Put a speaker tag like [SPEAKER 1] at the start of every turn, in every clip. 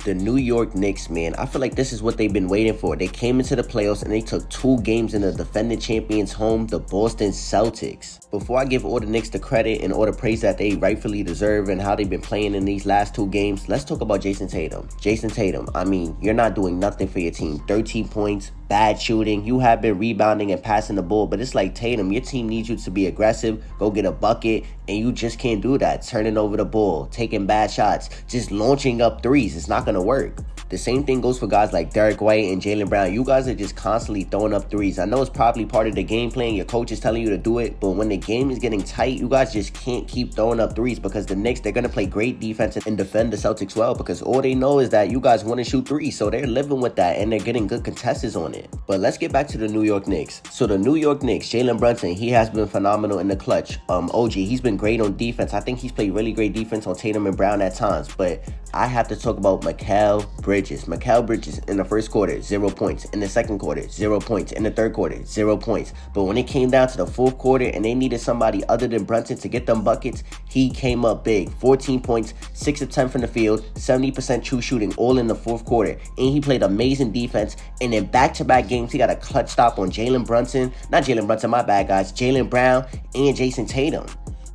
[SPEAKER 1] The New York Knicks, man, I feel like this is what they've been waiting for. They came into the playoffs and they took 2 games in the defending champions home, the Boston Celtics. Before I give all the Knicks the credit and all the praise that they rightfully deserve and how they've been playing in these last 2 games, let's talk about Jayson Tatum. Jayson Tatum, I mean, you're not doing nothing for your team. 13 points, bad shooting. You have been rebounding and passing the ball, but it's like, Tatum, your team needs you to be aggressive, go get a bucket, and you just can't do that. Turning over the ball, taking bad shots, just launching up threes. It's not going to work. The same thing goes for guys like Derek White and Jaylen Brown. You guys are just constantly throwing up threes. I know it's probably part of the game plan. Your coach is telling you to do it. But when the game is getting tight, you guys just can't keep throwing up threes because the Knicks, they're going to play great defense and defend the Celtics well because all they know is that you guys want to shoot threes. So they're living with that and they're getting good contestants on it. But let's get back to the New York Knicks. So the New York Knicks, Jaylen Brunson, he has been phenomenal in the clutch. OG, he's been great on defense. I think he's played really great defense on Tatum and Brown at times. But I have to talk about Mikal Bridges. Mikal Bridges in the first quarter, 0 points. In the second quarter, 0 points. In the third quarter, 0 points. But when it came down to the fourth quarter and they needed somebody other than Brunson to get them buckets, he came up big. 14 points, 6 of 10 from the field, 70% true shooting, all in the fourth quarter. And he played amazing defense. And in back-to-back games, he got a clutch stop on Jaylen Brunson. Not Jaylen Brunson, my bad, guys. Jaylen Brown and Jayson Tatum.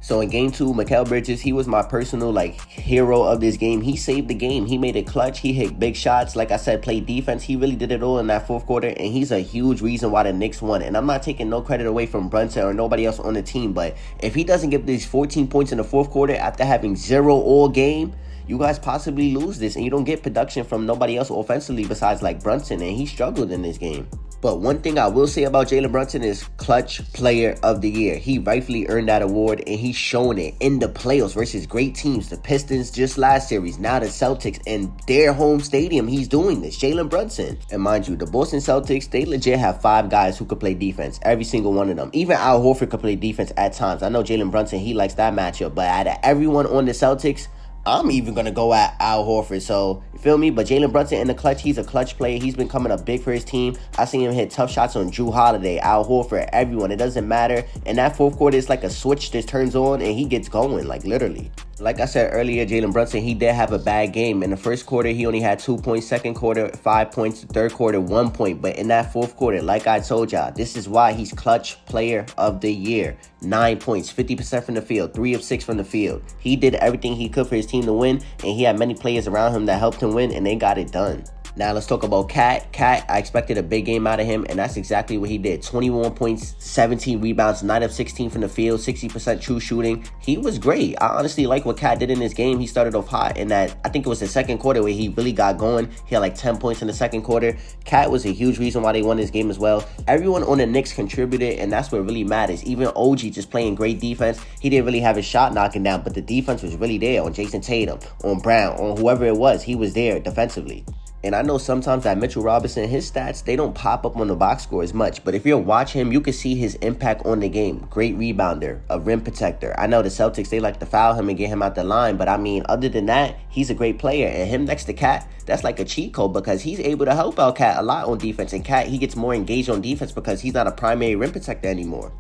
[SPEAKER 1] So in game 2, Mikal Bridges, he was my personal hero of this game. He saved the game. He made it clutch. He hit big shots. Like I said, played defense. He really did it all in that fourth quarter. And he's a huge reason why the Knicks won. And I'm not taking no credit away from Brunson or nobody else on the team. But if he doesn't get these 14 points in the fourth quarter after having 0 all game, you guys possibly lose this. And you don't get production from nobody else offensively besides Brunson. And he struggled in this game. But one thing I will say about Jaylen Brunson is clutch player of the year. He rightfully earned that award and he's showing it in the playoffs versus great teams. The Pistons just last series, now the Celtics in their home stadium. He's doing this, Jaylen Brunson. And mind you, the Boston Celtics, they legit have 5 guys who could play defense. Every single one of them. Even Al Horford could play defense at times. I know Jaylen Brunson, he likes that matchup. But out of everyone on the Celtics, I'm even going to go at Al Horford. So, you feel me? But Jaylen Brunson in the clutch, he's a clutch player. He's been coming up big for his team. I seen him hit tough shots on Jrue Holiday, Al Horford, everyone. It doesn't matter. And that fourth quarter is like a switch that turns on and he gets going, literally. Like I said earlier, Jaylen Brunson, he did have a bad game. In the first quarter, he only had 2 points. Second quarter, 5 points. Third quarter, 1 point. But in that fourth quarter, like I told y'all, this is why he's clutch player of the year. 9 points, 50% from the field, 3 of 6 from the field. He did everything he could for his team to win, and he had many players around him that helped him win, and they got it done. Now let's talk about Cat. Cat, I expected a big game out of him, and that's exactly what he did. 21 points, 17 rebounds, 9 of 16 from the field, 60% true shooting. He was great. I honestly like what Cat did in this game. He started off hot in that, I think it was the second quarter where he really got going. He had 10 points in the second quarter. Cat was a huge reason why they won this game as well. Everyone on the Knicks contributed, and that's what really matters. Even OG just playing great defense. He didn't really have his shot knocking down, but the defense was really there on Jayson Tatum, on Brown, on whoever it was. He was there defensively. And I know sometimes that Mitchell Robinson, his stats, they don't pop up on the box score as much. But if you watch him, you can see his impact on the game. Great rebounder, a rim protector. I know the Celtics, they like to foul him and get him out the line. But I mean, other than that, he's a great player. And him next to Cat, that's like a cheat code because he's able to help out Cat a lot on defense. And Cat, he gets more engaged on defense because he's not a primary rim protector anymore.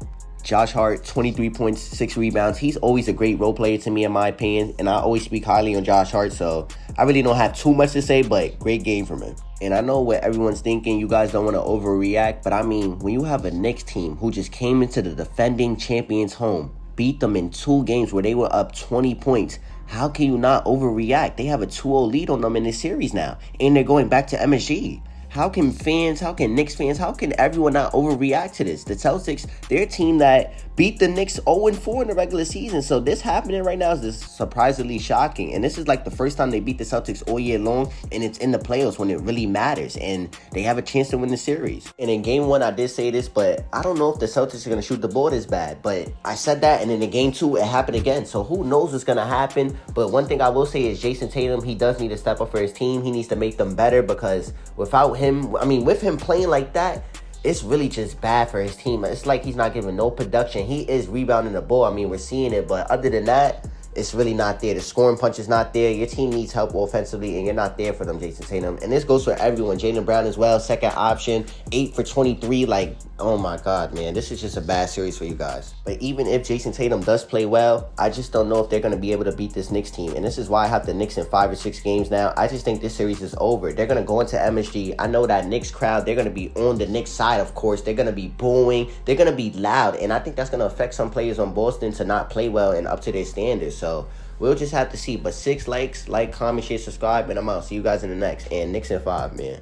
[SPEAKER 1] Josh Hart, 23 points, 6 rebounds. He's always a great role player to me, in my opinion. And I always speak highly on Josh Hart. So I really don't have too much to say, but great game from him. And I know what everyone's thinking. You guys don't want to overreact. But I mean, when you have a Knicks team who just came into the defending champions home, beat them in 2 games where they were up 20 points, how can you not overreact? They have a 2-0 lead on them in this series now. And they're going back to MSG. How can Knicks fans, how can everyone not overreact to this? The Celtics, they're a team that beat the Knicks 0-4 in the regular season. So this happening right now is just surprisingly shocking. And this is the first time they beat the Celtics all year long. And it's in the playoffs when it really matters. And they have a chance to win the series. And in game 1, I did say this, but I don't know if the Celtics are going to shoot the ball this bad. But I said that, and then in game 2, it happened again. So who knows what's going to happen. But one thing I will say is Jayson Tatum, he does need to step up for his team. He needs to make them better because without him, with him playing like that, it's really just bad for his team. It's like he's not giving no production. He is rebounding the ball. We're seeing it. But other than that, it's really not there. The scoring punch is not there. Your team needs help offensively, and you're not there for them, Jayson Tatum. And this goes for everyone. Jaylen Brown as well, second option, 8 for 23. Like, oh my God, man. This is just a bad series for you guys. But even if Jayson Tatum does play well, I just don't know if they're going to be able to beat this Knicks team. And this is why I have the Knicks in 5 or 6 games now. I just think this series is over. They're going to go into MSG. I know that Knicks crowd, they're going to be on the Knicks side, of course. They're going to be booing. They're going to be loud. And I think that's going to affect some players on Boston to not play well and up to their standards. So we'll just have to see. But 6 likes, comment, share, subscribe, and I'm out. See you guys in the next. And Knicks in 5, man.